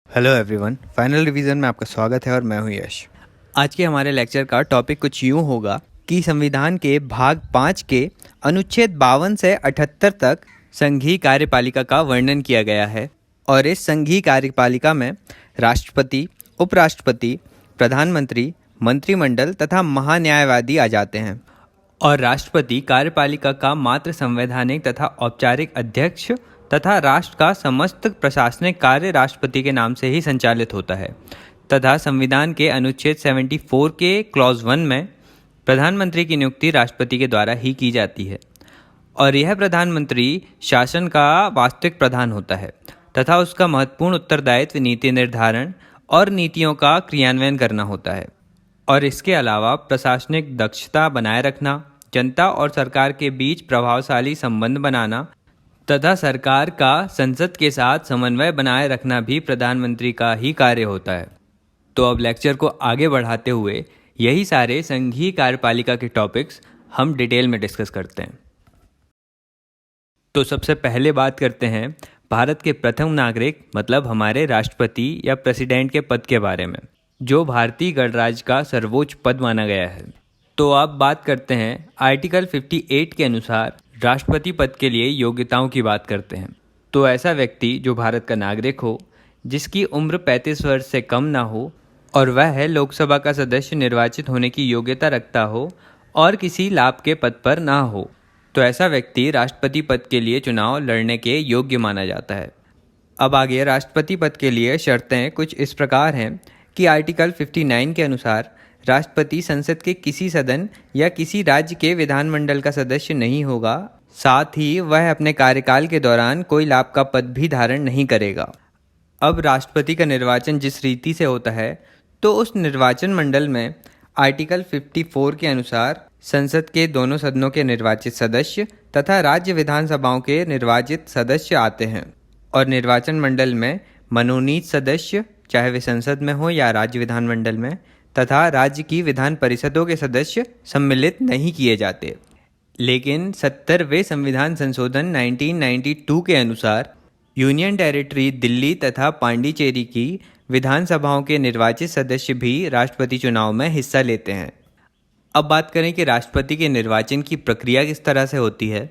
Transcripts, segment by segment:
Hello everyone, final revision में आपका स्वागत है और मैं हूं यश। आज के हमारे लेक्चर का टॉपिक कुछ यूं होगा कि संविधान के भाग 5 के अनुच्छेद 52 से 78 तक संघीय कार्यपालिका का वर्णन किया गया है और इस संघीय कार्यपालिका में राष्ट्रपति, उपराष्ट्रपति, प्रधानमंत्री, मंत्रिमंडल तथा महान्यायवादी आ जाते हैं। और राष्ट्रपति कार्यपालिका का मात्र संवैधानिक तथा औपचारिक अध्यक्ष तथा राष्ट्र का समस्त प्रशासनिक कार्य राष्ट्रपति के नाम से ही संचालित होता है तथा संविधान के अनुच्छेद 74 के क्लॉज 1 में प्रधानमंत्री की नियुक्ति राष्ट्रपति के द्वारा ही की जाती है और यह प्रधानमंत्री शासन का वास्तविक प्रधान होता है तथा उसका महत्वपूर्ण उत्तरदायित्व नीति निर्धारण और नीतियों का क्रियान्वयन करना होता है। और इसके अलावा प्रशासनिक दक्षता बनाए रखना, जनता और सरकार के बीच प्रभावशाली संबंध बनाना तथा सरकार का संसद के साथ समन्वय बनाए रखना भी प्रधानमंत्री का ही कार्य होता है। तो अब लेक्चर को आगे बढ़ाते हुए यही सारे संघीय कार्यपालिका के टॉपिक्स हम डिटेल में डिस्कस करते हैं। तो सबसे पहले बात करते हैं भारत के प्रथम नागरिक मतलब हमारे राष्ट्रपति या प्रेसिडेंट के पद के बारे में, जो भारतीय गणराज्य का सर्वोच्च पद माना गया है। तो अब बात करते हैं आर्टिकल 58 के अनुसार राष्ट्रपति पद के लिए योग्यताओं की बात करते हैं। तो ऐसा व्यक्ति जो भारत का नागरिक हो, जिसकी उम्र 35 वर्ष से कम ना हो और वह लोकसभा का सदस्य निर्वाचित होने की योग्यता रखता हो और किसी लाभ के पद पर ना हो, तो ऐसा व्यक्ति राष्ट्रपति पद के लिए चुनाव लड़ने के योग्य माना जाता है। अब आगे राष्ट्रपति पद के लिए शर्तें कुछ इस प्रकार हैं कि आर्टिकल 59 के अनुसार राष्ट्रपति संसद के किसी सदन या किसी राज्य के विधानमंडल का सदस्य नहीं होगा, साथ ही वह अपने कार्यकाल के दौरान कोई लाभ का पद भी धारण नहीं करेगा। अब राष्ट्रपति का निर्वाचन जिस रीति से होता है, तो उस निर्वाचन मंडल में आर्टिकल 54 के अनुसार संसद के दोनों सदनों के निर्वाचित सदस्य तथा राज्य विधानसभाओं के निर्वाचित सदस्य आते हैं और निर्वाचन मंडल में मनोनीत सदस्य, चाहे वे संसद में हो या राज्य विधानमंडल में, तथा राज्य की विधान परिषदों के सदस्य सम्मिलित नहीं किए जाते। लेकिन 70वें संविधान संशोधन 1992 के अनुसार यूनियन टेरिटरी दिल्ली तथा पांडिचेरी की विधानसभाओं के निर्वाचित सदस्य भी राष्ट्रपति चुनाव में हिस्सा लेते हैं। अब बात करें कि राष्ट्रपति के निर्वाचन की प्रक्रिया किस तरह से होती है,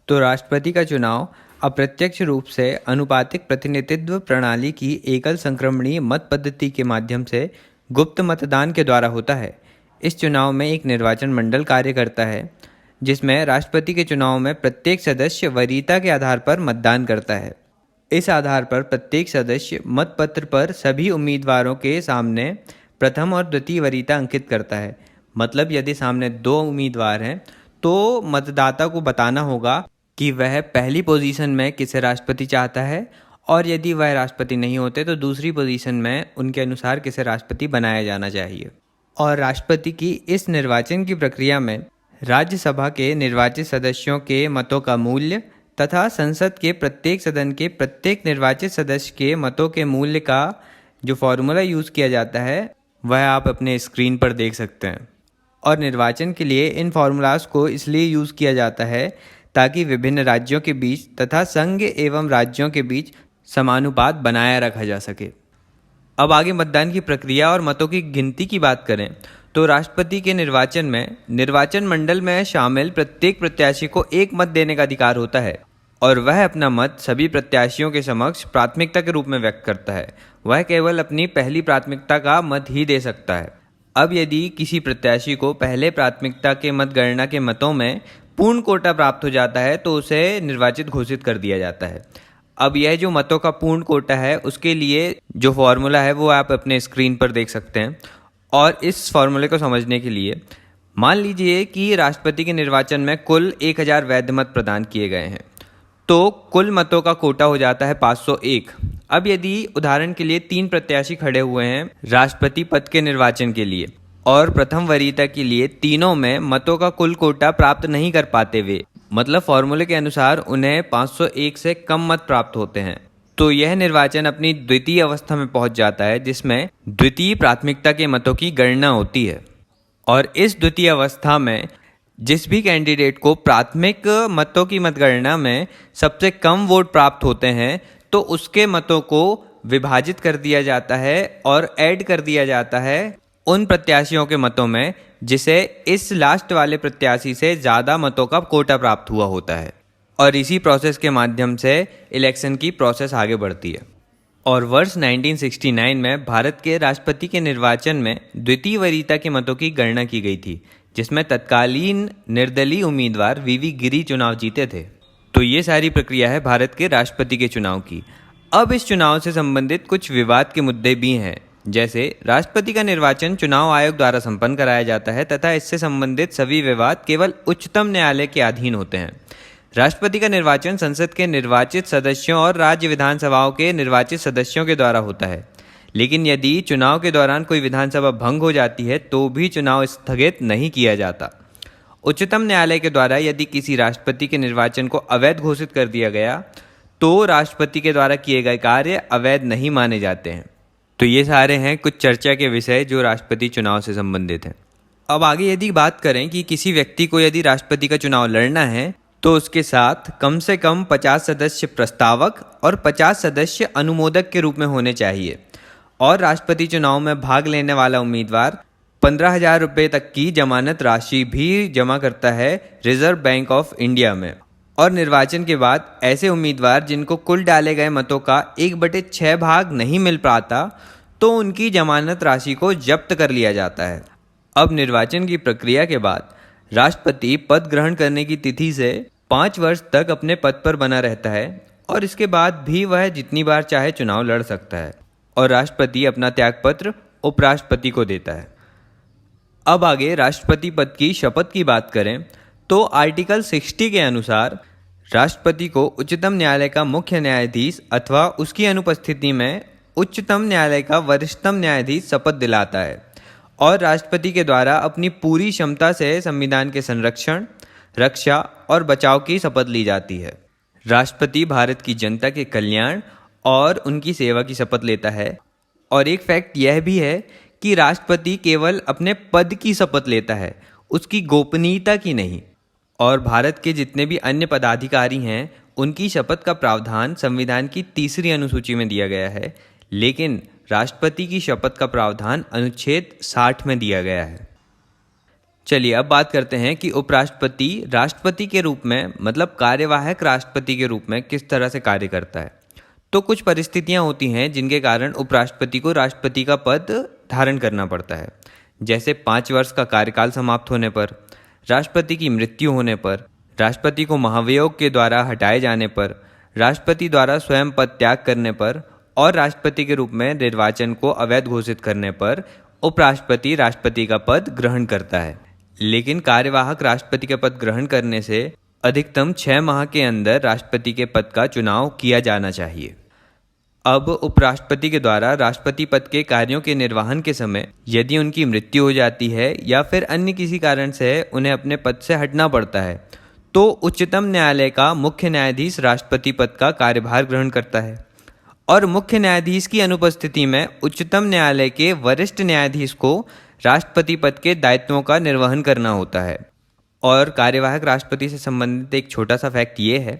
तो राष्ट्रपति का चुनाव अप्रत्यक्ष रूप से अनुपातिक प्रतिनिधित्व प्रणाली की एकल संक्रमणीय मत पद्धति के माध्यम से गुप्त मतदान के द्वारा होता है। इस चुनाव में एक निर्वाचन मंडल कार्य करता है, जिसमें राष्ट्रपति के चुनाव में प्रत्येक सदस्य वरीयता के आधार पर मतदान करता है। इस आधार पर प्रत्येक सदस्य मतपत्र पर सभी उम्मीदवारों के सामने प्रथम और द्वितीय वरीयता अंकित करता है। मतलब यदि सामने 2 उम्मीदवार हैं तो मतदाता को बताना होगा कि वह पहली पोजीशन में किसे राष्ट्रपति चाहता है और यदि वह राष्ट्रपति नहीं होते तो दूसरी पोजीशन में उनके अनुसार किसे राष्ट्रपति बनाया जाना चाहिए। और राष्ट्रपति की इस निर्वाचन की प्रक्रिया में राज्यसभा के निर्वाचित सदस्यों के मतों का मूल्य तथा संसद के प्रत्येक सदन के प्रत्येक निर्वाचित सदस्य के मतों के मूल्य का जो फॉर्मूला यूज़ किया जाता है वह आप अपने स्क्रीन पर देख सकते हैं। और निर्वाचन के लिए इन फार्मूलाज को इसलिए यूज़ किया जाता है ताकि विभिन्न राज्यों के बीच तथा संघ एवं राज्यों के बीच समानुपात बनाया रखा जा सके। अब आगे मतदान की प्रक्रिया और मतों की गिनती की बात करें तो राष्ट्रपति के निर्वाचन में निर्वाचन मंडल में शामिल प्रत्येक प्रत्याशी को एक मत देने का अधिकार होता है और वह अपना मत सभी प्रत्याशियों के समक्ष प्राथमिकता के रूप में व्यक्त करता है। वह केवल अपनी पहली प्राथमिकता का मत ही दे सकता है। अब यदि किसी प्रत्याशी को पहले प्राथमिकता के मतगणना के मतों में पूर्ण कोटा प्राप्त हो जाता है तो उसे निर्वाचित घोषित कर दिया जाता है। अब यह जो मतों का पूर्ण कोटा है उसके लिए जो फॉर्मूला है वो आप अपने स्क्रीन पर देख सकते हैं। और इस फॉर्मूले को समझने के लिए मान लीजिए कि राष्ट्रपति के निर्वाचन में कुल 1000 वैध मत प्रदान किए गए हैं, तो कुल मतों का कोटा हो जाता है 501। अब यदि उदाहरण के लिए 3 प्रत्याशी खड़े हुए हैं राष्ट्रपति पद के निर्वाचन के लिए और प्रथम वरीयता के लिए तीनों में मतों का कुल कोटा प्राप्त नहीं कर पाते हुए, मतलब फॉर्मूले के अनुसार उन्हें 501 से कम मत प्राप्त होते हैं, तो यह निर्वाचन अपनी द्वितीय अवस्था में पहुंच जाता है जिसमें द्वितीय प्राथमिकता के मतों की गणना होती है। और इस द्वितीय अवस्था में जिस भी कैंडिडेट को प्राथमिक मतों की मतगणना में सबसे कम वोट प्राप्त होते हैं तो उसके मतों को विभाजित कर दिया जाता है और ऐड कर दिया जाता है उन प्रत्याशियों के मतों में जिसे इस लास्ट वाले प्रत्याशी से ज़्यादा मतों का कोटा प्राप्त हुआ होता है, और इसी प्रोसेस के माध्यम से इलेक्शन की प्रोसेस आगे बढ़ती है। और वर्ष 1969 में भारत के राष्ट्रपति के निर्वाचन में द्वितीय वरीयता के मतों की गणना की गई थी, जिसमें तत्कालीन निर्दलीय उम्मीदवार वीवी गिरी चुनाव जीते थे। तो ये सारी प्रक्रिया है भारत के राष्ट्रपति के चुनाव की। अब इस चुनाव से संबंधित कुछ विवाद के मुद्दे भी हैं, जैसे राष्ट्रपति का निर्वाचन चुनाव आयोग द्वारा संपन्न कराया जाता है तथा इससे संबंधित सभी विवाद केवल उच्चतम न्यायालय के अधीन होते हैं। राष्ट्रपति का निर्वाचन संसद के निर्वाचित सदस्यों और राज्य विधानसभाओं के निर्वाचित सदस्यों के द्वारा होता है, लेकिन यदि चुनाव के दौरान कोई विधानसभा भंग हो जाती है तो भी चुनाव स्थगित नहीं किया जाता। उच्चतम न्यायालय के द्वारा यदि किसी राष्ट्रपति के निर्वाचन को अवैध घोषित कर दिया गया तो राष्ट्रपति के द्वारा किए गए कार्य अवैध नहीं माने जाते हैं। तो ये सारे हैं कुछ चर्चा के विषय जो राष्ट्रपति चुनाव से संबंधित हैं। अब आगे यदि बात करें कि किसी व्यक्ति को यदि राष्ट्रपति का चुनाव लड़ना है तो उसके साथ कम से कम 50 सदस्य प्रस्तावक और 50 सदस्य अनुमोदक के रूप में होने चाहिए, और राष्ट्रपति चुनाव में भाग लेने वाला उम्मीदवार 15,000 रुपये तक की जमानत राशि भी जमा करता है रिजर्व बैंक ऑफ इंडिया में। और निर्वाचन के बाद ऐसे उम्मीदवार जिनको कुल डाले गए मतों का 1/6 भाग नहीं मिल पाता तो उनकी जमानत राशि को जब्त कर लिया जाता है। अब निर्वाचन की प्रक्रिया के बाद राष्ट्रपति पद ग्रहण करने की तिथि से 5 वर्ष तक अपने पद पर बना रहता है, और इसके बाद भी वह जितनी बार चाहे चुनाव लड़ सकता है, और राष्ट्रपति अपना त्यागपत्र उपराष्ट्रपति को देता है। अब आगे राष्ट्रपति पद की शपथ की बात करें तो आर्टिकल 60 के अनुसार राष्ट्रपति को उच्चतम न्यायालय का मुख्य न्यायाधीश अथवा उसकी अनुपस्थिति में उच्चतम न्यायालय का वरिष्ठतम न्यायाधीश शपथ दिलाता है, और राष्ट्रपति के द्वारा अपनी पूरी क्षमता से संविधान के संरक्षण, रक्षा और बचाव की शपथ ली जाती है। राष्ट्रपति भारत की जनता के कल्याण और उनकी सेवा की शपथ लेता है। और एक फैक्ट यह भी है कि राष्ट्रपति केवल अपने पद की शपथ लेता है, उसकी गोपनीयता की नहीं। और भारत के जितने भी अन्य पदाधिकारी हैं उनकी शपथ का प्रावधान संविधान की 3री अनुसूची में दिया गया है, लेकिन राष्ट्रपति की शपथ का प्रावधान अनुच्छेद 60 में दिया गया है। चलिए अब बात करते हैं कि उपराष्ट्रपति राष्ट्रपति के रूप में मतलब कार्यवाहक राष्ट्रपति के रूप में किस तरह से कार्य करता है। तो कुछ परिस्थितियां होती हैं जिनके कारण उपराष्ट्रपति को राष्ट्रपति का पद धारण करना पड़ता है, जैसे 5 वर्ष का कार्यकाल समाप्त होने पर, राष्ट्रपति की मृत्यु होने पर, राष्ट्रपति को महाभियोग के द्वारा हटाए जाने पर, राष्ट्रपति द्वारा स्वयं पद त्याग करने पर, और राष्ट्रपति के रूप में निर्वाचन को अवैध घोषित करने पर उपराष्ट्रपति राष्ट्रपति का पद ग्रहण करता है। लेकिन कार्यवाहक राष्ट्रपति का पद ग्रहण करने से अधिकतम 6 माह के अंदर राष्ट्रपति के पद का चुनाव किया जाना चाहिए। अब उपराष्ट्रपति के द्वारा राष्ट्रपति पद के कार्यों के निर्वहन के समय यदि उनकी मृत्यु हो जाती है या फिर अन्य किसी कारण से उन्हें अपने पद से हटना पड़ता है तो उच्चतम न्यायालय का मुख्य न्यायाधीश राष्ट्रपति पद का कार्यभार ग्रहण करता है, और मुख्य न्यायाधीश की अनुपस्थिति में उच्चतम न्यायालय के वरिष्ठ न्यायाधीश को राष्ट्रपति पद के दायित्वों का निर्वहन करना होता है। और कार्यवाहक राष्ट्रपति से संबंधित एक छोटा सा फैक्ट ये है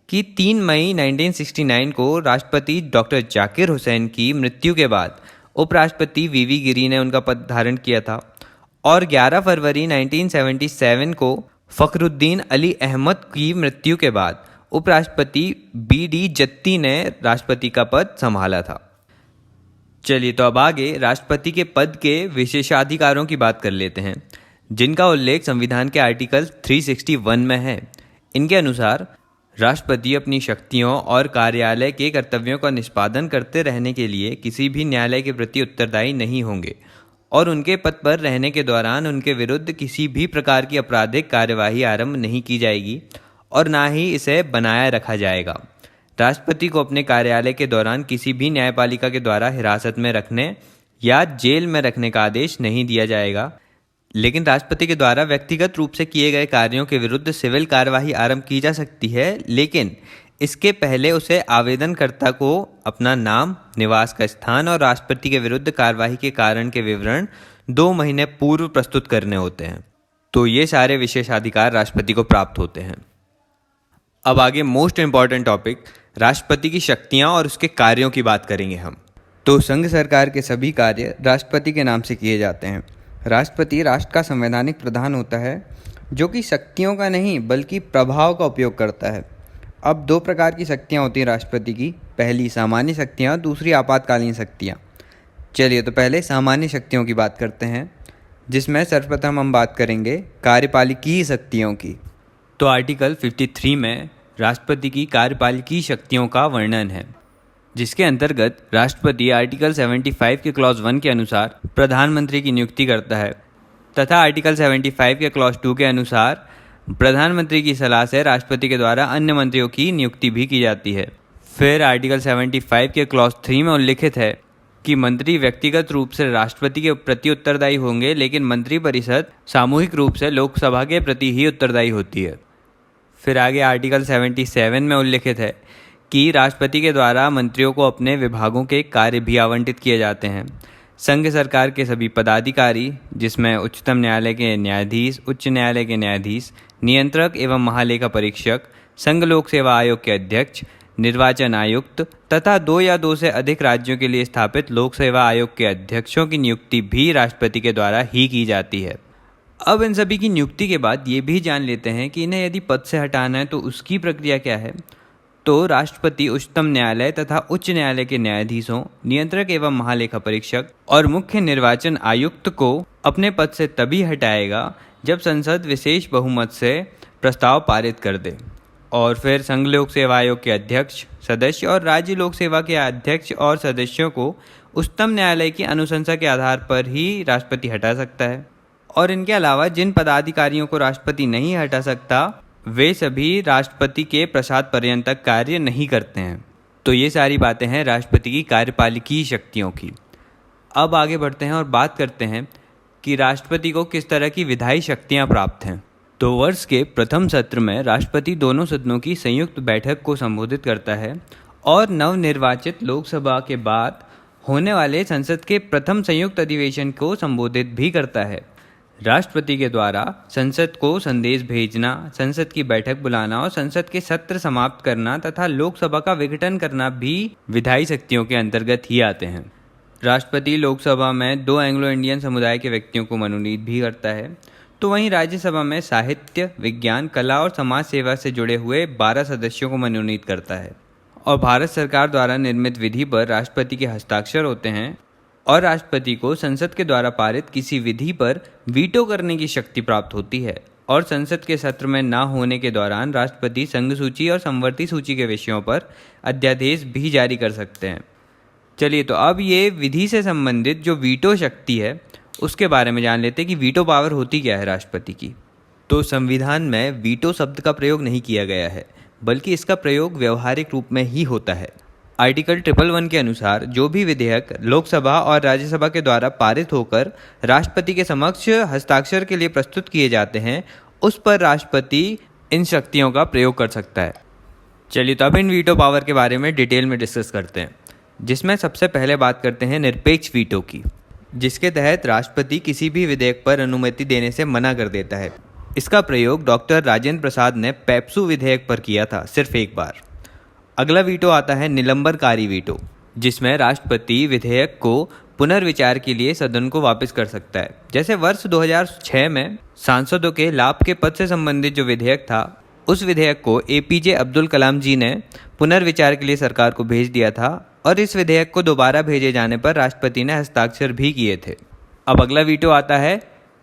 कि 3 मई 1969 को राष्ट्रपति डॉक्टर जाकिर हुसैन की मृत्यु के बाद उपराष्ट्रपति वीवी गिरी ने उनका पद धारण किया था, और 11 फरवरी 1977 को फखरुद्दीन अली अहमद की मृत्यु के बाद उपराष्ट्रपति BD जत्ती ने राष्ट्रपति का पद संभाला था। चलिए तो अब आगे राष्ट्रपति के पद के विशेषाधिकारों की बात कर लेते हैं, जिनका उल्लेख संविधान के आर्टिकल 361 में है। इनके अनुसार राष्ट्रपति अपनी शक्तियों और कार्यालय के कर्तव्यों का निष्पादन करते रहने के लिए किसी भी न्यायालय के प्रति उत्तरदायी नहीं होंगे, और उनके पद पर रहने के दौरान उनके विरुद्ध किसी भी प्रकार की आपराधिक कार्यवाही आरंभ नहीं की जाएगी और ना ही इसे बनाए रखा जाएगा। राष्ट्रपति को अपने कार्यालय के दौरान किसी भी न्यायपालिका के द्वारा हिरासत में रखने या जेल में रखने का आदेश नहीं दिया जाएगा, लेकिन राष्ट्रपति के द्वारा व्यक्तिगत रूप से किए गए कार्यों के विरुद्ध सिविल कार्यवाही आरंभ की जा सकती है, लेकिन इसके पहले उसे आवेदनकर्ता को अपना नाम, निवास का स्थान और राष्ट्रपति के विरुद्ध कार्यवाही के कारण के विवरण 2 महीने पूर्व प्रस्तुत करने होते हैं। तो ये सारे विशेषाधिकार राष्ट्रपति को प्राप्त होते हैं। अब आगे मोस्ट इम्पॉर्टेंट टॉपिक राष्ट्रपति की शक्तियां और उसके कार्यों की बात करेंगे हम। तो संघ सरकार के सभी कार्य राष्ट्रपति के नाम से किए जाते हैं। राष्ट्रपति राष्ट्र का संवैधानिक प्रधान होता है, जो कि शक्तियों का नहीं बल्कि प्रभाव का उपयोग करता है। अब दो प्रकार की शक्तियाँ होती हैं राष्ट्रपति की, पहली सामान्य शक्तियाँ, दूसरी आपातकालीन शक्तियाँ। चलिए तो पहले सामान्य शक्तियों की बात करते हैं, जिसमें सर्वप्रथम हम बात करेंगे कार्यपालिकीय शक्तियों की। तो आर्टिकल 53 में राष्ट्रपति की कार्यपालिकीय शक्तियों का वर्णन है, जिसके अंतर्गत राष्ट्रपति आर्टिकल 75 के क्लॉज 1 के अनुसार प्रधानमंत्री की नियुक्ति करता है तथा आर्टिकल 75 के क्लॉज 2 के अनुसार प्रधानमंत्री की सलाह से राष्ट्रपति के द्वारा अन्य मंत्रियों की नियुक्ति भी की जाती है। फिर आर्टिकल 75 के क्लॉज 3 में उल्लिखित है कि मंत्री व्यक्तिगत रूप से राष्ट्रपति के प्रति उत्तरदायी होंगे, लेकिन मंत्रिपरिषद सामूहिक रूप से लोकसभा के प्रति ही उत्तरदायी होती है। फिर आगे आर्टिकल 77 में उल्लिखित है कि राष्ट्रपति के द्वारा मंत्रियों को अपने विभागों के कार्य भी आवंटित किए जाते हैं। संघ सरकार के सभी पदाधिकारी, जिसमें उच्चतम न्यायालय के न्यायाधीश, उच्च न्यायालय के न्यायाधीश, नियंत्रक एवं महालेखा परीक्षक, संघ लोक सेवा आयोग के अध्यक्ष, निर्वाचन आयुक्त तथा 2 या 2 से अधिक राज्यों के लिए स्थापित लोक सेवा आयोग के अध्यक्षों की नियुक्ति भी राष्ट्रपति के द्वारा ही की जाती है। अब इन सभी की नियुक्ति के बाद ये भी जान लेते हैं कि इन्हें यदि पद से हटाना है तो उसकी प्रक्रिया क्या है। तो राष्ट्रपति उच्चतम न्यायालय तथा उच्च न्यायालय के न्यायाधीशों, नियंत्रक एवं महालेखा परीक्षक और मुख्य निर्वाचन आयुक्त को अपने पद से तभी हटाएगा जब संसद विशेष बहुमत से प्रस्ताव पारित कर दे। और फिर संघ लोक सेवा आयोग के अध्यक्ष, सदस्य और राज्य लोक सेवा के अध्यक्ष और सदस्यों को उच्चतम न्यायालय की अनुशंसा के आधार पर ही राष्ट्रपति हटा सकता है। और इनके अलावा जिन पदाधिकारियों को राष्ट्रपति नहीं हटा सकता, वे सभी राष्ट्रपति के प्रसाद पर्यंत तक कार्य नहीं करते हैं। तो ये सारी बातें हैं राष्ट्रपति की कार्यपालिकीय शक्तियों की। अब आगे बढ़ते हैं और बात करते हैं कि राष्ट्रपति को किस तरह की विधायी शक्तियां प्राप्त हैं। तो वर्ष के प्रथम सत्र में राष्ट्रपति दोनों सदनों की संयुक्त बैठक को संबोधित करता है और नवनिर्वाचित लोकसभा के बाद होने वाले संसद के प्रथम संयुक्त अधिवेशन को संबोधित भी करता है। राष्ट्रपति के द्वारा संसद को संदेश भेजना, संसद की बैठक बुलाना और संसद के सत्र समाप्त करना तथा लोकसभा का विघटन करना भी विधायी शक्तियों के अंतर्गत ही आते हैं। राष्ट्रपति लोकसभा में 2 एंग्लो इंडियन समुदाय के व्यक्तियों को मनोनीत भी करता है, तो वहीं राज्यसभा में साहित्य, विज्ञान, कला और समाज सेवा से जुड़े हुए 12 सदस्यों को मनोनीत करता है। और भारत सरकार द्वारा निर्मित विधि पर राष्ट्रपति के हस्ताक्षर होते हैं और राष्ट्रपति को संसद के द्वारा पारित किसी विधि पर वीटो करने की शक्ति प्राप्त होती है। और संसद के सत्र में न होने के दौरान राष्ट्रपति संघ सूची और समवर्ती सूची के विषयों पर अध्यादेश भी जारी कर सकते हैं। चलिए तो अब ये विधि से संबंधित जो वीटो शक्ति है उसके बारे में जान लेते हैं कि वीटो पावर होती क्या है राष्ट्रपति की। तो संविधान में वीटो शब्द का प्रयोग नहीं किया गया है, बल्कि इसका प्रयोग व्यवहारिक रूप में ही होता है। आर्टिकल 111 के अनुसार जो भी विधेयक लोकसभा और राज्यसभा के द्वारा पारित होकर राष्ट्रपति के समक्ष हस्ताक्षर के लिए प्रस्तुत किए जाते हैं, उस पर राष्ट्रपति इन शक्तियों का प्रयोग कर सकता है। चलिए तो अब इन वीटो पावर के बारे में डिटेल में डिस्कस करते हैं, जिसमें सबसे पहले बात करते हैं निरपेक्ष वीटो की, जिसके तहत राष्ट्रपति किसी भी विधेयक पर अनुमति देने से मना कर देता है। इसका प्रयोग डॉक्टर राजेंद्र प्रसाद ने पेप्सू विधेयक पर किया था, सिर्फ एक बार। अगला वीटो आता है निलंबनकारी वीटो, जिसमें राष्ट्रपति विधेयक को पुनर्विचार के लिए सदन को वापस कर सकता है। जैसे वर्ष 2006 में सांसदों के लाभ के पद से संबंधित जो विधेयक था, उस विधेयक को एपीजे अब्दुल कलाम जी ने पुनर्विचार के लिए सरकार को भेज दिया था और इस विधेयक को दोबारा भेजे जाने पर राष्ट्रपति ने हस्ताक्षर भी किए थे। अब अगला वीटो आता है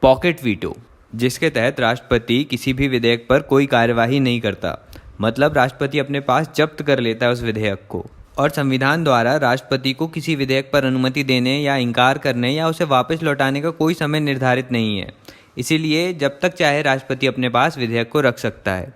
पॉकेट वीटो, जिसके तहत राष्ट्रपति किसी भी विधेयक पर कोई कार्यवाही नहीं करता, मतलब राष्ट्रपति अपने पास जब्त कर लेता है उस विधेयक को। और संविधान द्वारा राष्ट्रपति को किसी विधेयक पर अनुमति देने या इनकार करने या उसे वापस लौटाने का कोई समय निर्धारित नहीं है, इसीलिए जब तक चाहे राष्ट्रपति अपने पास विधेयक को रख सकता है।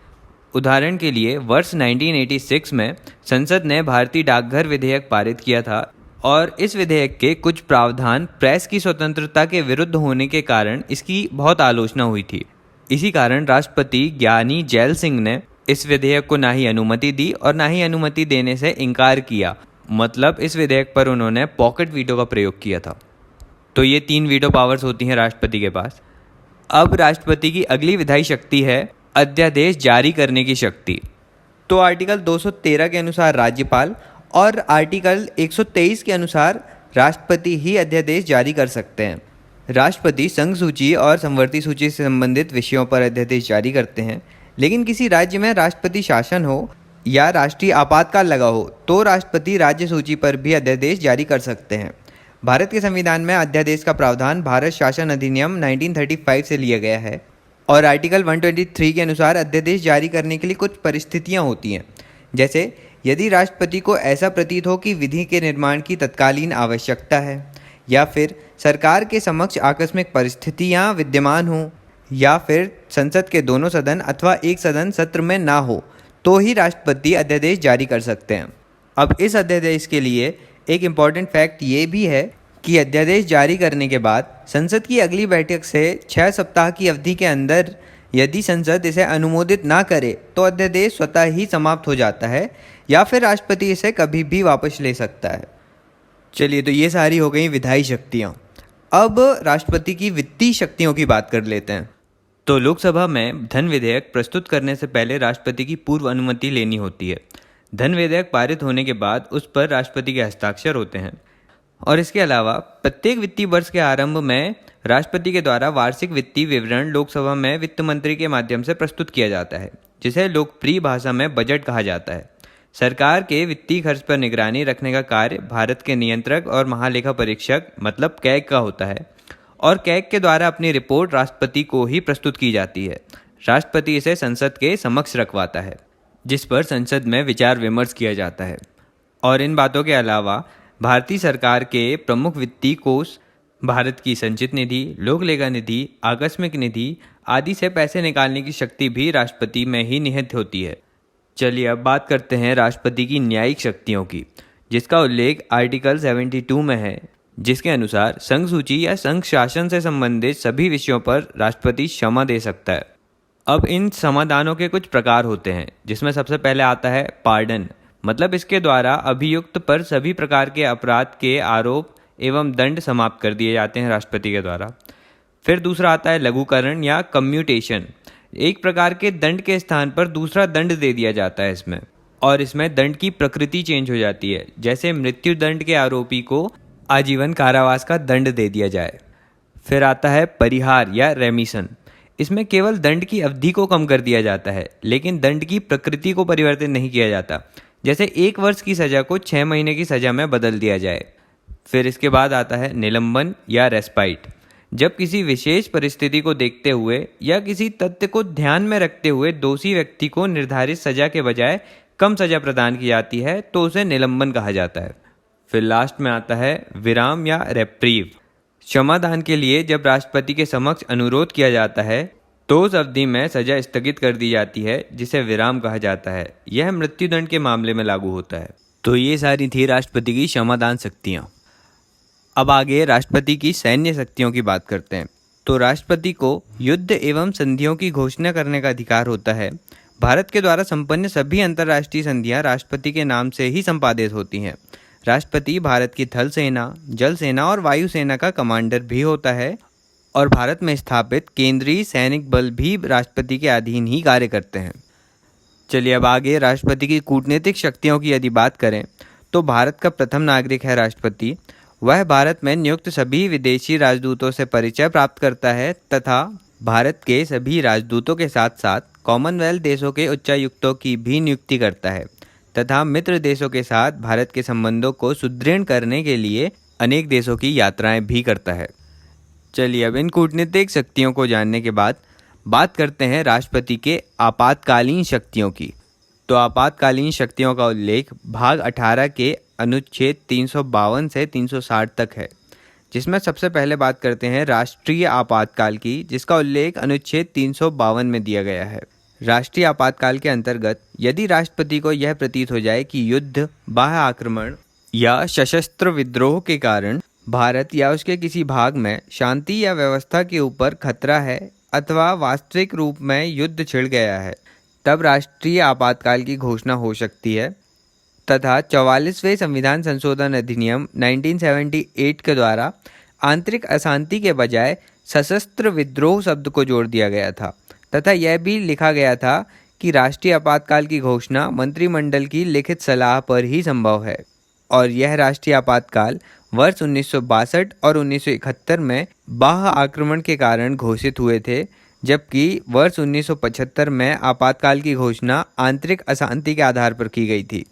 उदाहरण के लिए वर्ष 1986 में संसद ने भारतीय डाकघर विधेयक पारित किया था और इस विधेयक के कुछ प्रावधान प्रेस की स्वतंत्रता के विरुद्ध होने के कारण इसकी बहुत आलोचना हुई थी। इसी कारण राष्ट्रपति ज्ञानी जैल सिंह ने इस विधेयक को ना ही अनुमति दी और ना ही अनुमति देने से इनकार किया, मतलब इस विधेयक पर उन्होंने पॉकेट वीटो का प्रयोग किया था। तो ये 3 वीटो पावर्स होती हैं राष्ट्रपति के पास। अब राष्ट्रपति की अगली विधायी शक्ति है अध्यादेश जारी करने की शक्ति। तो आर्टिकल 213 के अनुसार राज्यपाल और आर्टिकल 123 के अनुसार राष्ट्रपति ही अध्यादेश जारी कर सकते हैं। राष्ट्रपति संघ सूची और समवर्ती सूची से संबंधित विषयों पर अध्यादेश जारी करते हैं, लेकिन किसी राज्य में राष्ट्रपति शासन हो या राष्ट्रीय आपातकाल लगा हो तो राष्ट्रपति राज्य सूची पर भी अध्यादेश जारी कर सकते हैं। भारत के संविधान में अध्यादेश का प्रावधान भारत शासन अधिनियम 1935 से लिया गया है और आर्टिकल 123 के अनुसार अध्यादेश जारी करने के लिए कुछ परिस्थितियां होती हैं, जैसे यदि राष्ट्रपति को ऐसा प्रतीत हो कि विधि के निर्माण की तत्कालीन आवश्यकता है, या फिर सरकार के समक्ष आकस्मिक परिस्थितियां विद्यमान हों, या फिर संसद के दोनों सदन अथवा एक सदन सत्र में ना हो, तो ही राष्ट्रपति अध्यादेश जारी कर सकते हैं। अब इस अध्यादेश के लिए एक इम्पॉर्टेंट फैक्ट ये भी है कि अध्यादेश जारी करने के बाद संसद की अगली बैठक से 6 सप्ताह की अवधि के अंदर यदि संसद इसे अनुमोदित ना करे तो अध्यादेश स्वतः ही समाप्त हो जाता है, या फिर राष्ट्रपति इसे कभी भी वापस ले सकता है। चलिए, तो ये सारी हो गई विधायी शक्तियाँ। अब राष्ट्रपति की वित्तीय शक्तियों की बात कर लेते हैं। तो लोकसभा में धन विधेयक प्रस्तुत करने से पहले राष्ट्रपति की पूर्व अनुमति लेनी होती है। धन विधेयक पारित होने के बाद उस पर राष्ट्रपति के हस्ताक्षर होते हैं। और इसके अलावा प्रत्येक वित्तीय वर्ष के आरंभ में राष्ट्रपति के द्वारा वार्षिक वित्तीय विवरण लोकसभा में वित्त मंत्री के माध्यम से प्रस्तुत किया जाता है, जिसे लोकप्रिय भाषा में बजट कहा जाता है। सरकार के वित्तीय खर्च पर निगरानी रखने का कार्य भारत के नियंत्रक और महालेखा परीक्षक मतलब कैग का होता है, और कैग के द्वारा अपनी रिपोर्ट राष्ट्रपति को ही प्रस्तुत की जाती है। राष्ट्रपति इसे संसद के समक्ष रखवाता है, जिस पर संसद में विचार विमर्श किया जाता है। और इन बातों के अलावा भारतीय सरकार के प्रमुख वित्तीय कोष, भारत की संचित निधि, लोक लेखा निधि, आकस्मिक निधि आदि से पैसे निकालने की शक्ति भी राष्ट्रपति में ही निहित होती है। चलिए, अब बात करते हैं राष्ट्रपति की न्यायिक शक्तियों की, जिसका उल्लेख आर्टिकल 72 में है, जिसके अनुसार संघ सूची या संघ शासन से संबंधित सभी विषयों पर राष्ट्रपति क्षमा दे सकता है। अब इन समाधानों के कुछ प्रकार होते हैं, जिसमें सबसे पहले आता है पार्डन, मतलब इसके द्वारा अभियुक्त पर सभी प्रकार के अपराध के आरोप एवं दंड समाप्त कर दिए जाते हैं राष्ट्रपति के द्वारा। फिर दूसरा आता है लघुकरण या कम्यूटेशन, एक प्रकार के दंड के स्थान पर दूसरा दंड दे दिया जाता है इसमें, और इसमें दंड की प्रकृति चेंज हो जाती है, जैसे मृत्यु दंड के आरोपी को आजीवन कारावास का दंड दे दिया जाए। फिर आता है परिहार या रेमिशन, इसमें केवल दंड की अवधि को कम कर दिया जाता है, लेकिन दंड की प्रकृति को परिवर्तित नहीं किया जाता, जैसे 1 वर्ष की सज़ा को 6 महीने की सज़ा में बदल दिया जाए। फिर इसके बाद आता है निलंबन या रेस्पाइट, जब किसी विशेष परिस्थिति को देखते हुए या किसी तथ्य को ध्यान में रखते हुए दोषी व्यक्ति को निर्धारित सजा के बजाय कम सजा प्रदान की जाती है तो उसे निलंबन कहा जाता है। फिर लास्ट में आता है विराम या रेप्रीव, क्षमादान के लिए जब राष्ट्रपति के समक्ष अनुरोध किया जाता है तो उस अवधि में सजा स्थगित कर दी जाती है, जिसे विराम कहा जाता है। यह मृत्युदंड के मामले में लागू होता है। तो ये सारी थी राष्ट्रपति की क्षमादान शक्तियाँ। अब आगे राष्ट्रपति की सैन्य शक्तियों की बात करते हैं। तो राष्ट्रपति को युद्ध एवं संधियों की घोषणा करने का अधिकार होता है। भारत के द्वारा संपन्न सभी अंतर्राष्ट्रीय संधियां राष्ट्रपति के नाम से ही संपादित होती हैं। राष्ट्रपति भारत की थल सेना, जल सेना और वायु सेना का कमांडर भी होता है, और भारत में स्थापित केंद्रीय सैनिक बल भी राष्ट्रपति के अधीन ही कार्य करते हैं। चलिए, अब आगे राष्ट्रपति की कूटनीतिक शक्तियों की यदि बात करें तो भारत का प्रथम नागरिक है राष्ट्रपति। वह भारत में नियुक्त सभी विदेशी राजदूतों से परिचय प्राप्त करता है तथा भारत के सभी राजदूतों के साथ साथ कॉमनवेल्थ देशों के उच्चायुक्तों की भी नियुक्ति करता है तथा मित्र देशों के साथ भारत के संबंधों को सुदृढ़ करने के लिए अनेक देशों की यात्राएं भी करता है। चलिए, अब इन कूटनीतिक शक्तियों को जानने के बाद बात करते हैं राष्ट्रपति के आपातकालीन शक्तियों की। तो आपातकालीन शक्तियों का उल्लेख भाग 18 के अनुच्छेद 352 से 360 तक है, जिसमें सबसे पहले बात करते हैं राष्ट्रीय आपातकाल की, जिसका उल्लेख अनुच्छेद 352 में दिया गया है। राष्ट्रीय आपातकाल के अंतर्गत यदि राष्ट्रपति को यह प्रतीत हो जाए कि युद्ध, बाह्य आक्रमण या सशस्त्र विद्रोह के कारण भारत या उसके किसी भाग में शांति या व्यवस्था के ऊपर खतरा है अथवा वास्तविक रूप में युद्ध छिड़ गया है, तब राष्ट्रीय आपातकाल की घोषणा हो सकती है तथा 44वें संविधान संशोधन अधिनियम 1978 के द्वारा आंतरिक अशांति के बजाय सशस्त्र विद्रोह शब्द को जोड़ दिया गया था तथा यह भी लिखा गया था कि राष्ट्रीय आपातकाल की घोषणा मंत्रिमंडल की लिखित सलाह पर ही संभव है और यह राष्ट्रीय आपातकाल वर्ष 1962 और 1971 में बाह्य आक्रमण के कारण घोषित हुए थे, जबकि वर्ष 1975 में आपातकाल की घोषणा आंतरिक अशांति के आधार पर की गई थी।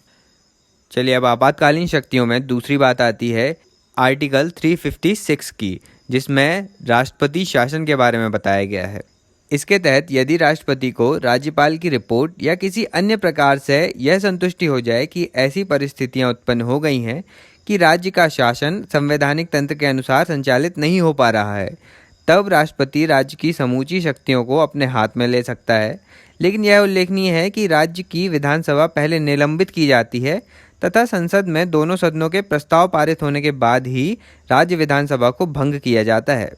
चलिए अब आपातकालीन शक्तियों में दूसरी बात आती है आर्टिकल 356 की, जिसमें राष्ट्रपति शासन के बारे में बताया गया है। इसके तहत यदि राष्ट्रपति को राज्यपाल की रिपोर्ट या किसी अन्य प्रकार से यह संतुष्टि हो जाए कि ऐसी परिस्थितियां उत्पन्न हो गई हैं कि राज्य का शासन संवैधानिक तंत्र के अनुसार संचालित नहीं हो पा रहा है, तब राष्ट्रपति राज्य की समूची शक्तियों को अपने हाथ में ले सकता है। लेकिन यह उल्लेखनीय है कि राज्य की विधानसभा पहले निलंबित की जाती है तथा संसद में दोनों सदनों के प्रस्ताव पारित होने के बाद ही राज्य विधानसभा को भंग किया जाता है।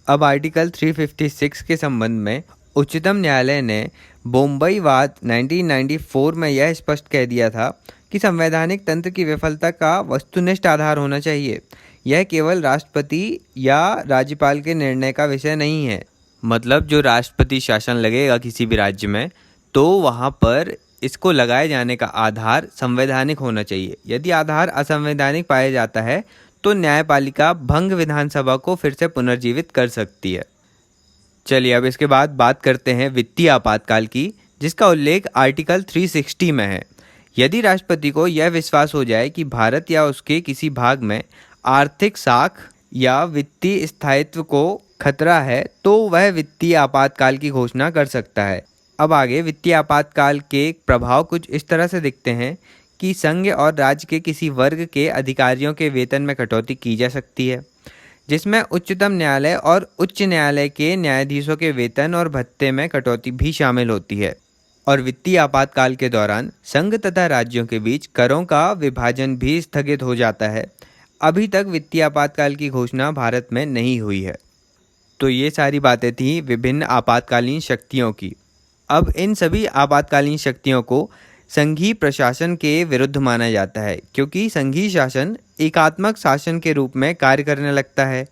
अब आर्टिकल 356 के संबंध में उच्चतम न्यायालय ने बम्बई वाद 1994 में यह स्पष्ट कह दिया था कि संवैधानिक तंत्र की विफलता का वस्तुनिष्ठ आधार होना चाहिए। यह केवल राष्ट्रपति या राज्यपाल के निर्णय का विषय नहीं है। मतलब जो राष्ट्रपति शासन लगेगा किसी भी राज्य में, तो वहाँ पर इसको लगाए जाने का आधार संवैधानिक होना चाहिए। यदि आधार असंवैधानिक पाया जाता है तो न्यायपालिका भंग विधानसभा को फिर से पुनर्जीवित कर सकती है। चलिए अब इसके बाद बात करते हैं वित्तीय आपातकाल की, जिसका उल्लेख आर्टिकल 360 में है। यदि राष्ट्रपति को यह विश्वास हो जाए कि भारत या उसके किसी भाग में आर्थिक साख या वित्तीय स्थायित्व को खतरा है, तो वह वित्तीय आपातकाल की घोषणा कर सकता है। अब आगे वित्तीय आपातकाल के प्रभाव कुछ इस तरह से दिखते हैं कि संघ और राज्य के किसी वर्ग के अधिकारियों के वेतन में कटौती की जा सकती है, जिसमें उच्चतम न्यायालय और उच्च न्यायालय के न्यायाधीशों के वेतन और भत्ते में कटौती भी शामिल होती है। और वित्तीय आपातकाल के दौरान संघ तथा राज्यों के बीच करों का विभाजन भी स्थगित हो जाता है। अभी तक वित्तीय आपातकाल की घोषणा भारत में नहीं हुई है। तो ये सारी बातें थी विभिन्न आपातकालीन शक्तियों की। अब इन सभी आपातकालीन शक्तियों को संघीय प्रशासन के विरुद्ध माना जाता है, क्योंकि संघीय शासन एकात्मक शासन के रूप में कार्य करने लगता है।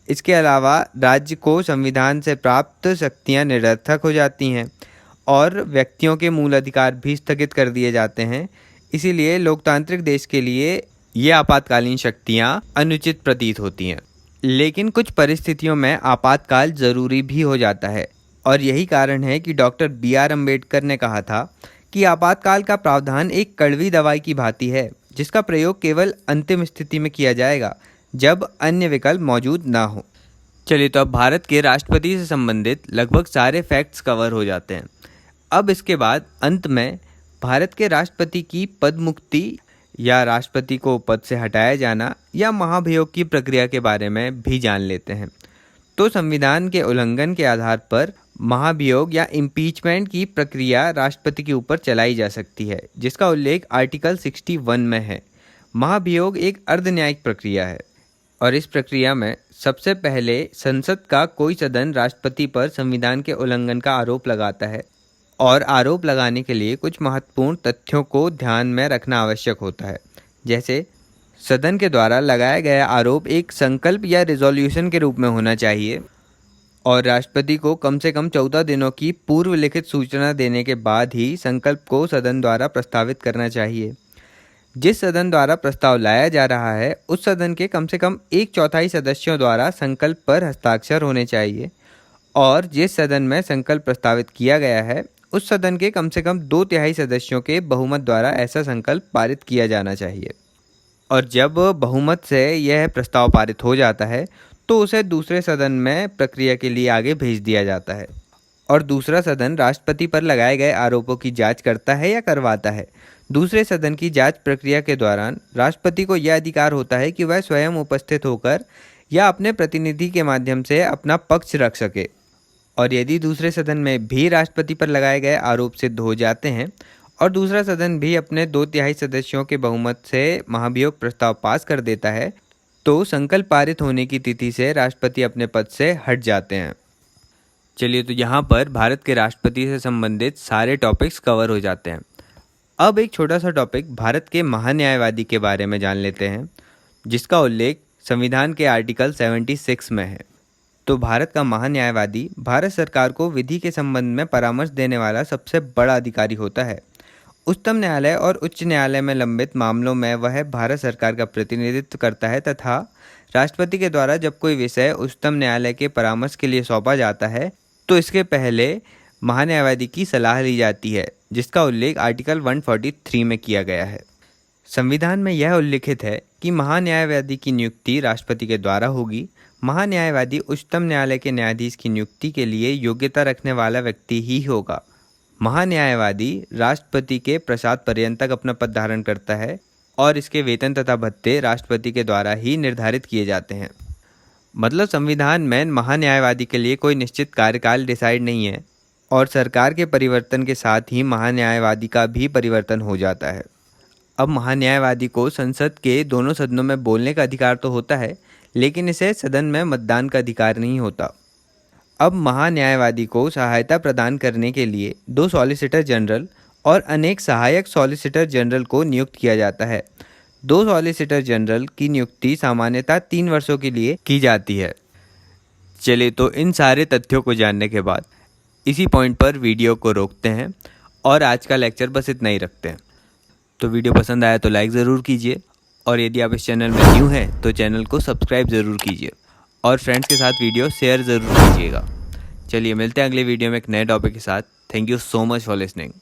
इसके अलावा राज्य को संविधान से प्राप्त शक्तियां निरर्थक हो जाती हैं और व्यक्तियों के मूल अधिकार भी स्थगित कर दिए जाते हैं। इसीलिए लोकतांत्रिक देश के लिए ये आपातकालीन शक्तियां अनुचित प्रतीत होती हैं। लेकिन कुछ परिस्थितियों में आपातकाल जरूरी भी हो जाता है, और यही कारण है कि डॉक्टर BR अम्बेडकर ने कहा था कि आपातकाल का प्रावधान एक कड़वी दवाई की भांति है, जिसका प्रयोग केवल अंतिम स्थिति में किया जाएगा, जब अन्य विकल्प मौजूद ना हो। चलिए तो अब भारत के राष्ट्रपति से संबंधित लगभग सारे फैक्ट्स कवर हो जाते हैं। अब इसके बाद अंत में भारत के राष्ट्रपति की पद मुक्ति या राष्ट्रपति को पद से हटाया जाना या महाभियोग की प्रक्रिया के बारे में भी जान लेते हैं। तो संविधान के उल्लंघन के आधार पर महाभियोग या इम्पीचमेंट की प्रक्रिया राष्ट्रपति के ऊपर चलाई जा सकती है, जिसका उल्लेख आर्टिकल 61 में है। महाभियोग एक अर्धन्यायिक प्रक्रिया है और इस प्रक्रिया में सबसे पहले संसद का कोई सदन राष्ट्रपति पर संविधान के उल्लंघन का आरोप लगाता है, और आरोप लगाने के लिए कुछ महत्वपूर्ण तथ्यों को ध्यान में रखना आवश्यक होता है। जैसे सदन के द्वारा लगाया गया आरोप एक संकल्प या रिजोल्यूशन के रूप में होना चाहिए, और राष्ट्रपति को कम से कम 14 दिनों की पूर्व लिखित सूचना देने के बाद ही संकल्प को सदन द्वारा प्रस्तावित करना चाहिए। जिस सदन द्वारा प्रस्ताव लाया जा रहा है उस सदन के कम से कम 1/4 सदस्यों द्वारा संकल्प पर हस्ताक्षर होने चाहिए, और जिस सदन में संकल्प प्रस्तावित किया गया है उस सदन के कम से कम 2/3 सदस्यों के बहुमत द्वारा ऐसा संकल्प पारित किया जाना चाहिए। और जब बहुमत से यह प्रस्ताव पारित हो जाता है तो उसे दूसरे सदन में प्रक्रिया के लिए आगे भेज दिया जाता है, और दूसरा सदन राष्ट्रपति पर लगाए गए आरोपों की जांच करता है या करवाता है। दूसरे सदन की जांच प्रक्रिया के दौरान राष्ट्रपति को यह अधिकार होता है कि वह स्वयं उपस्थित होकर या अपने प्रतिनिधि के माध्यम से अपना पक्ष रख सके, और यदि दूसरे सदन में भी राष्ट्रपति पर लगाए गए आरोप सिद्ध हो जाते हैं और दूसरा सदन भी अपने 2/3 सदस्यों के बहुमत से महाभियोग प्रस्ताव पास कर देता है, तो संकल्प पारित होने की तिथि से राष्ट्रपति अपने पद से हट जाते हैं। चलिए तो यहाँ पर भारत के राष्ट्रपति से संबंधित सारे टॉपिक्स कवर हो जाते हैं। अब एक छोटा सा टॉपिक भारत के महान्यायवादी के बारे में जान लेते हैं, जिसका उल्लेख संविधान के आर्टिकल 76 में है। तो भारत का महान्यायवादी भारत सरकार को विधि के संबंध में परामर्श देने वाला सबसे बड़ा अधिकारी होता है। उच्चतम न्यायालय और उच्च न्यायालय में लंबित मामलों में वह भारत सरकार का प्रतिनिधित्व करता है तथा राष्ट्रपति के द्वारा जब कोई विषय उच्चतम न्यायालय के परामर्श के लिए सौंपा जाता है तो इसके पहले महान्यायवादी की सलाह ली जाती है, जिसका उल्लेख आर्टिकल 143 में किया गया है। संविधान में यह उल्लिखित है कि महान्यायवादी की नियुक्ति राष्ट्रपति के द्वारा होगी। महान्यायवादी उच्चतम न्यायालय के न्यायाधीश की नियुक्ति के लिए योग्यता रखने वाला व्यक्ति ही होगा। महान्यायवादी राष्ट्रपति के प्रसाद पर्यंत अपना पद धारण करता है और इसके वेतन तथा भत्ते राष्ट्रपति के द्वारा ही निर्धारित किए जाते हैं। मतलब संविधान में महान्यायवादी के लिए कोई निश्चित कार्यकाल डिसाइड नहीं है और सरकार के परिवर्तन के साथ ही महान्यायवादी का भी परिवर्तन हो जाता है। अब महान्यायवादी को संसद के दोनों सदनों में बोलने का अधिकार तो होता है, लेकिन इसे सदन में मतदान का अधिकार नहीं होता। अब महान्यायवादी को सहायता प्रदान करने के लिए 2 सॉलिसिटर जनरल और अनेक सहायक सॉलिसिटर जनरल को नियुक्त किया जाता है। 2 सॉलिसिटर जनरल की नियुक्ति सामान्यतः 3 वर्षों के लिए की जाती है। चलिए, तो इन सारे तथ्यों को जानने के बाद इसी पॉइंट पर वीडियो को रोकते हैं और आज का लेक्चर बस इतना ही रखते हैं। तो वीडियो पसंद आया तो लाइक ज़रूर कीजिए और यदि आप इस चैनल में न्यू हैं तो चैनल को सब्सक्राइब ज़रूर कीजिए और फ्रेंड्स के साथ वीडियो शेयर ज़रूर कीजिएगा। चलिए, मिलते हैं अगले वीडियो में एक नए टॉपिक के साथ। Thank you so much for listening.